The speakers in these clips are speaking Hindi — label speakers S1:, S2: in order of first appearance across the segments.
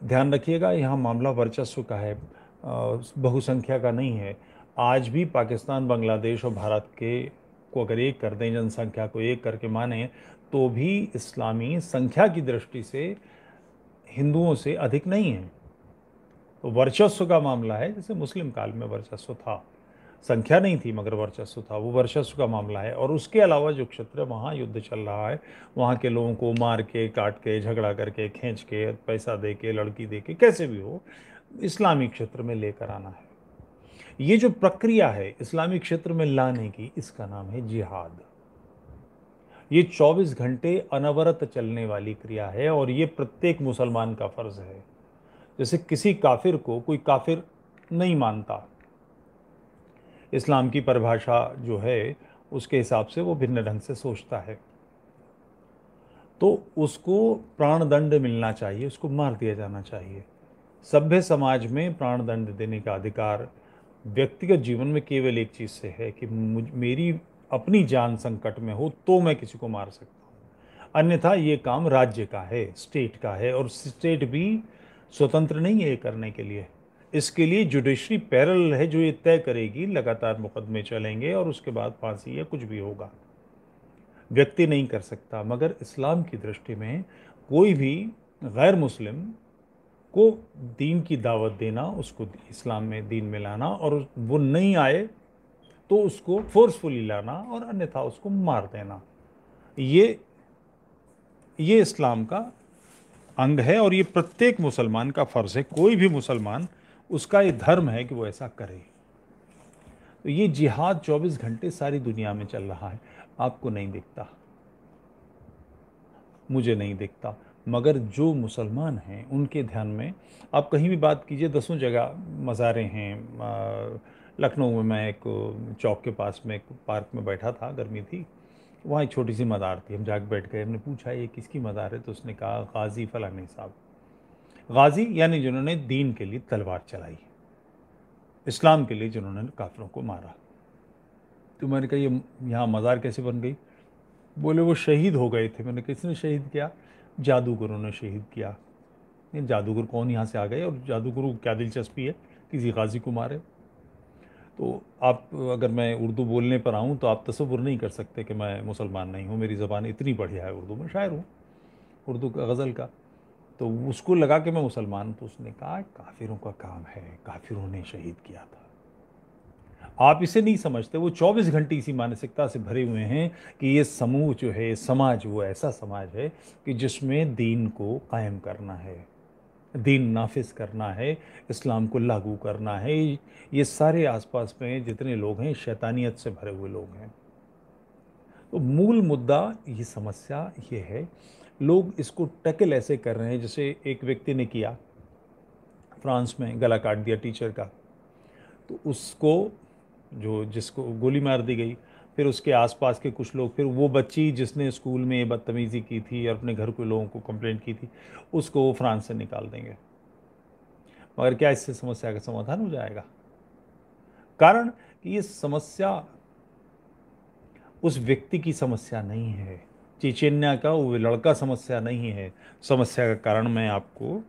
S1: ध्यान रखिएगा, यहाँ मामला वर्चस्व का है, बहुसंख्या का नहीं है। आज भी पाकिस्तान, बांग्लादेश और भारत के को अगर एक कर दें, जनसंख्या को एक करके माने, तो भी इस्लामी संख्या की दृष्टि से हिंदुओं से अधिक नहीं है। तो वर्चस्व का मामला है, जैसे मुस्लिम काल में वर्चस्व था, संख्या नहीं थी मगर वर्चस्व था, वो वर्चस्व का मामला है। और उसके अलावा जो क्षेत्र है वहाँ युद्ध चल रहा है, वहाँ के लोगों को मार के, काट के, झगड़ा करके, खींच के, पैसा दे के, लड़की दे के, कैसे भी हो इस्लामिक क्षेत्र में लेकर आना है। ये जो प्रक्रिया है इस्लामिक क्षेत्र में लाने की, इसका नाम है जिहाद। ये 24 घंटे अनवरत चलने वाली क्रिया है और ये प्रत्येक मुसलमान का फर्ज है। जैसे किसी काफिर को कोई काफिर नहीं मानता, इस्लाम की परिभाषा जो है उसके हिसाब से वो भिन्न ढंग से सोचता है, तो उसको प्राण दंड मिलना चाहिए, उसको मार दिया जाना चाहिए। सभ्य समाज में प्राण दंड देने का अधिकार व्यक्तिगत जीवन में केवल एक चीज़ से है कि मेरी अपनी जान संकट में हो तो मैं किसी को मार सकता हूँ, अन्यथा ये काम राज्य का है, स्टेट का है, और स्टेट भी स्वतंत्र नहीं है ये करने के लिए। इसके लिए जुडिशरी पैरेलल है जो ये तय करेगी, लगातार मुकदमे चलेंगे और उसके बाद फांसी या कुछ भी होगा। व्यक्ति नहीं कर सकता। मगर इस्लाम की दृष्टि में कोई भी गैर मुस्लिम को दीन की दावत देना, उसको इस्लाम में, दीन में लाना, और वो नहीं आए तो उसको फोर्सफुली लाना, और अन्यथा उसको मार देना, ये इस्लाम का अंग है और ये प्रत्येक मुसलमान का फर्ज है। कोई भी मुसलमान, उसका ये धर्म है कि वो ऐसा करे। तो ये जिहाद 24 घंटे सारी दुनिया में चल रहा है, आपको नहीं दिखता, मुझे नहीं दिखता, मगर जो मुसलमान हैं उनके ध्यान में, आप कहीं भी बात कीजिए, दसों जगह मज़ारें हैं। लखनऊ में मैं एक चौक के पास में एक पार्क में बैठा था, गर्मी थी, वहाँ एक छोटी सी मज़ार थी, हम जाके बैठ गए, हमने पूछा ये किसकी मज़ार है, तो उसने कहा गाजी फलानी साहब। गाजी यानी जिन्होंने दीन के लिए तलवार चलाई, इस्लाम के लिए जिन्होंने काफिरों को मारा। तो मैंने कहा ये यहाँ मज़ार कैसे बन गई? बोले वो शहीद हो गए थे। मैंने किसने शहीद किया? जादूगरों ने शहीद किया। ये जादूगर कौन यहाँ से आ गए, और जादूगरों को क्या दिलचस्पी है किसी गाजी को मारे? तो आप, अगर मैं उर्दू बोलने पर आऊँ तो आप तसव्वुर नहीं कर सकते कि मैं मुसलमान नहीं हूँ, मेरी ज़बान इतनी बढ़िया है, उर्दू में शायर हूँ, उर्दू का गज़ल का। तो उसको लगा कि मैं मुसलमान हूँ, तो उसने कहा काफिरों का काम है, काफिरों ने शहीद किया था। आप इसे नहीं समझते, वो 24 घंटे इसी मानसिकता से भरे हुए हैं कि ये समूह जो है, समाज, वो ऐसा समाज है कि जिसमें दीन को कायम करना है, दीन नाफिज करना है, इस्लाम को लागू करना है। ये सारे आसपास में जितने लोग हैं शैतानियत से भरे हुए लोग हैं। तो मूल मुद्दा, ये समस्या ये है, लोग इसको टैकल ऐसे कर रहे हैं जैसे एक व्यक्ति ने किया फ्रांस में, गला काट दिया टीचर का, तो उसको, जो जिसको गोली मार दी गई, फिर उसके आसपास के कुछ लोग, फिर वो बच्ची जिसने स्कूल में ये बदतमीज़ी की थी और अपने घर के लोगों को कंप्लेंट की थी, उसको वो फ्रांस से निकाल देंगे। मगर क्या इससे समस्या का समाधान हो जाएगा? कारण कि ये समस्या उस व्यक्ति की समस्या नहीं है, चेचन्या का वो लड़का समस्या नहीं है। समस्या का कारण मैं आपको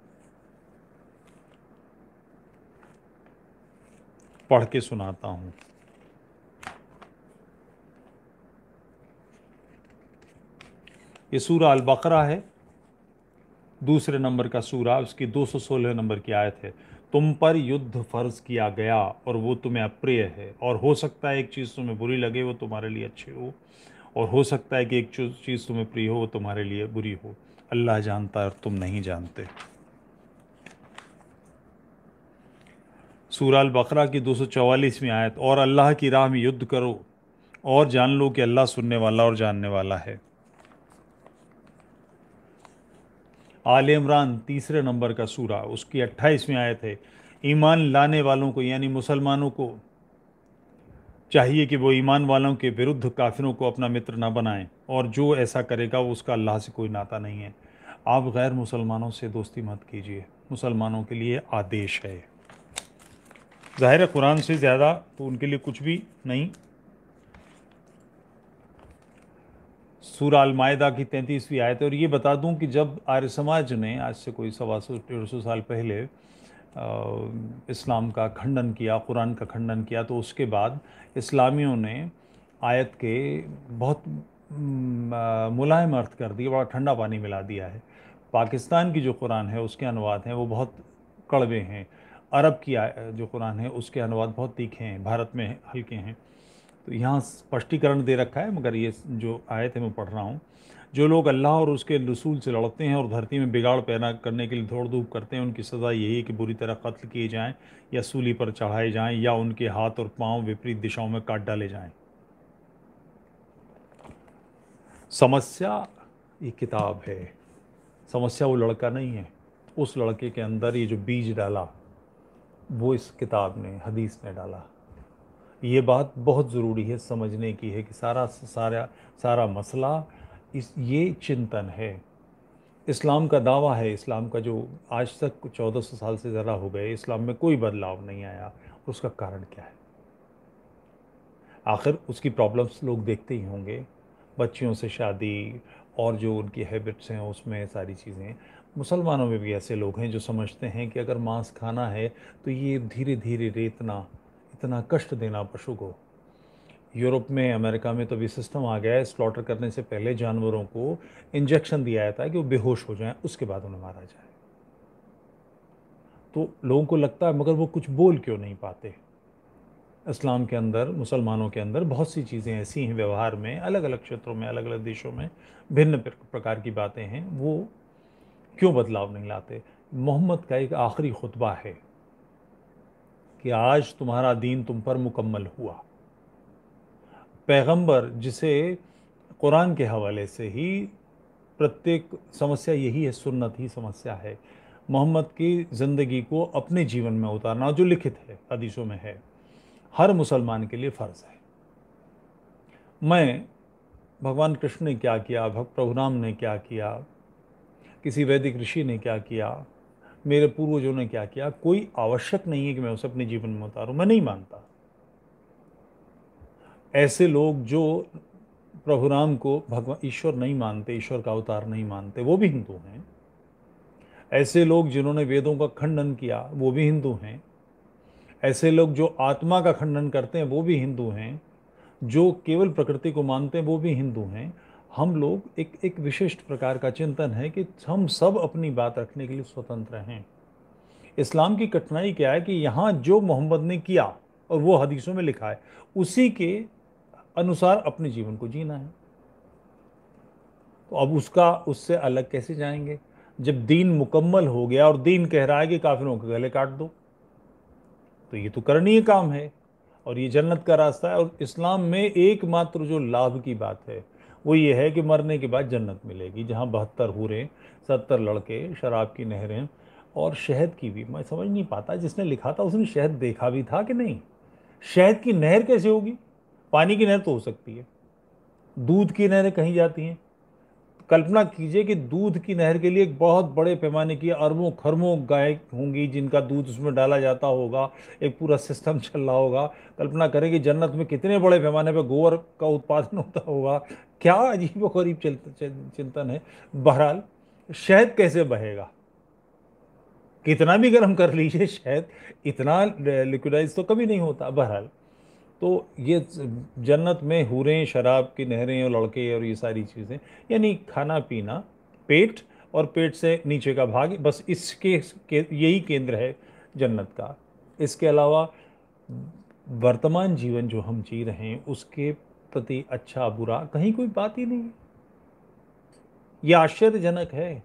S1: पढ़ के सुनाता हूँ। ये सूरा अल बकरा है, दूसरे नंबर का सूरा, उसकी 216 नंबर की आयत है। तुम पर युद्ध फर्ज किया गया और वो तुम्हें अप्रिय है, और हो सकता है एक चीज़ तुम्हें बुरी लगे वो तुम्हारे लिए अच्छी हो, और हो सकता है कि एक चीज़ तुम्हें प्रिय हो वो तुम्हारे लिए बुरी हो। अल्लाह जानता है और तुम नहीं जानते। सूरा अल बकरा की 244वीं आयत, और अल्लाह की राह में युद्ध करो और जान लो कि अल्लाह सुनने वाला और जानने वाला है। आल इमरान तीसरे नंबर का सूरा, उसकी 28वीं आयत है, ईमान लाने वालों को यानी मुसलमानों को चाहिए कि वो ईमान वालों के विरुद्ध काफिरों को अपना मित्र ना बनाएं, और जो ऐसा करेगा वो उसका अल्लाह से कोई नाता नहीं है। आप गैर मुसलमानों से दोस्ती मत कीजिए, मुसलमानों के लिए आदेश है। ज़ाहिर है कुरान से ज़्यादा तो उनके लिए कुछ भी नहीं। सूरा अल मायदा की 33वीं आयत है। और ये बता दूं कि जब आर्य समाज ने आज से कोई 125-150 साल पहले इस्लाम का खंडन किया, कुरान का खंडन किया, तो उसके बाद इस्लामियों ने आयत के बहुत मुलायम अर्थ कर दिए, बड़ा ठंडा पानी मिला दिया है। पाकिस्तान की जो कुरान है उसके अनुवाद हैं वो बहुत कड़वे हैं। अरब की जो कुरान है उसके अनुवाद बहुत तीखे हैं, भारत में हल्के हैं। तो यहाँ स्पष्टीकरण दे रखा है, मगर ये जो आयत है मैं पढ़ रहा हूँ। जो लोग अल्लाह और उसके रसूल से लड़ते हैं और धरती में बिगाड़ पैदा करने के लिए दौड़ धूप करते हैं, उनकी सज़ा यही है कि बुरी तरह कत्ल किए जाएं या सूली पर चढ़ाए जाएं या उनके हाथ और पांव विपरीत दिशाओं में काट डाले जाएं। समस्या ये किताब है, समस्या वो लड़का नहीं है। उस लड़के के अंदर ये जो बीज डाला वो इस किताब ने, हदीस ने डाला। ये बात बहुत ज़रूरी है समझने की है कि सारा सारा सारा मसला ये चिंतन है। इस्लाम का दावा है, इस्लाम का जो आज तक 1400 साल से ज़्यादा हो गए इस्लाम में कोई बदलाव नहीं आया। उसका कारण क्या है? आखिर उसकी प्रॉब्लम्स लोग देखते ही होंगे, बच्चियों से शादी और जो उनकी हैबिट्स हैं उसमें सारी चीज़ें। मुसलमानों में भी ऐसे लोग हैं जो समझते हैं कि अगर मांस खाना है तो ये धीरे धीरे रेतना, इतना कष्ट देना पशु को। यूरोप में, अमेरिका में तो भी सिस्टम आ गया है, स्लॉटर करने से पहले जानवरों को इंजेक्शन दिया जाता है कि वो बेहोश हो जाएं, उसके बाद उन्हें मारा जाए। तो लोगों को लगता है, मगर वो कुछ बोल क्यों नहीं पाते? इस्लाम के अंदर, मुसलमानों के अंदर बहुत सी चीज़ें ऐसी हैं, व्यवहार में, अलग अलग क्षेत्रों में, अलग अलग देशों में भिन्न प्रकार की बातें हैं, वो क्यों बदलाव नहीं लाते? मोहम्मद का एक आखिरी खुतबा है कि आज तुम्हारा दीन तुम पर मुकम्मल हुआ। पैगंबर जिसे कुरान के हवाले से ही प्रत्येक समस्या यही है, सुन्नत ही समस्या है। मोहम्मद की ज़िंदगी को अपने जीवन में उतारना जो लिखित है, हदीसों में है, हर मुसलमान के लिए फ़र्ज़ है। मैं, भगवान कृष्ण ने क्या किया, भक्त प्रभु राम ने क्या किया, किसी वैदिक ऋषि ने क्या किया, मेरे पूर्वजों ने क्या किया, कोई आवश्यक नहीं है कि मैं उसे अपने जीवन में उतारूं। मैं नहीं मानता। ऐसे लोग जो प्रभु राम को भगवान ईश्वर नहीं मानते, ईश्वर का अवतार नहीं मानते, वो भी हिंदू हैं। ऐसे लोग जिन्होंने वेदों का खंडन किया वो भी हिंदू हैं। ऐसे लोग जो आत्मा का खंडन करते हैं वो भी हिंदू हैं। जो केवल प्रकृति को मानते हैं वो भी हिंदू हैं। हम लोग एक एक विशिष्ट प्रकार का चिंतन है कि हम सब अपनी बात रखने के लिए स्वतंत्र हैं। इस्लाम की कठिनाई क्या है कि यहाँ जो मोहम्मद ने किया और वो हदीसों में लिखा है उसी के अनुसार अपने जीवन को जीना है। तो अब उससे अलग कैसे जाएंगे? जब दीन मुकम्मल हो गया और दीन कह रहा है कि काफिरों के गले काट दो, तो ये तो करणीय काम है और ये जन्नत का रास्ता है। और इस्लाम में एकमात्र जो लाभ की बात है वो ये है कि मरने के बाद जन्नत मिलेगी, जहाँ 72 हूरें, 70 लड़के, शराब की नहरें और शहद की भी। मैं समझ नहीं पाता, जिसने लिखा था उसने शहद देखा भी था कि नहीं? शहद की नहर कैसे होगी? पानी की नहर तो हो सकती है, दूध की नहरें कहीं जाती हैं। कल्पना कीजिए कि दूध की नहर के लिए एक बहुत बड़े पैमाने की अरबों खरबों गाय होंगी जिनका दूध उसमें डाला जाता होगा, एक पूरा सिस्टम चल रहा होगा। कल्पना करें कि जन्नत में कितने बड़े पैमाने पर गोबर का उत्पादन होता होगा। क्या अजीब व गरीब चिंतन है। बहरहाल, शहद कैसे बहेगा? कितना भी गर्म कर लीजिए, शहद इतना लिक्विडाइज तो कभी नहीं होता। बहरहाल, तो ये जन्नत में हूरें, शराब की नहरें और लड़के और ये सारी चीज़ें, यानी खाना पीना, पेट और पेट से नीचे का भाग, बस यही केंद्र है जन्नत का। इसके अलावा वर्तमान जीवन जो हम जी रहे हैं उसके प्रति अच्छा बुरा कहीं कोई बात ही नहीं है। ये आश्चर्यजनक है।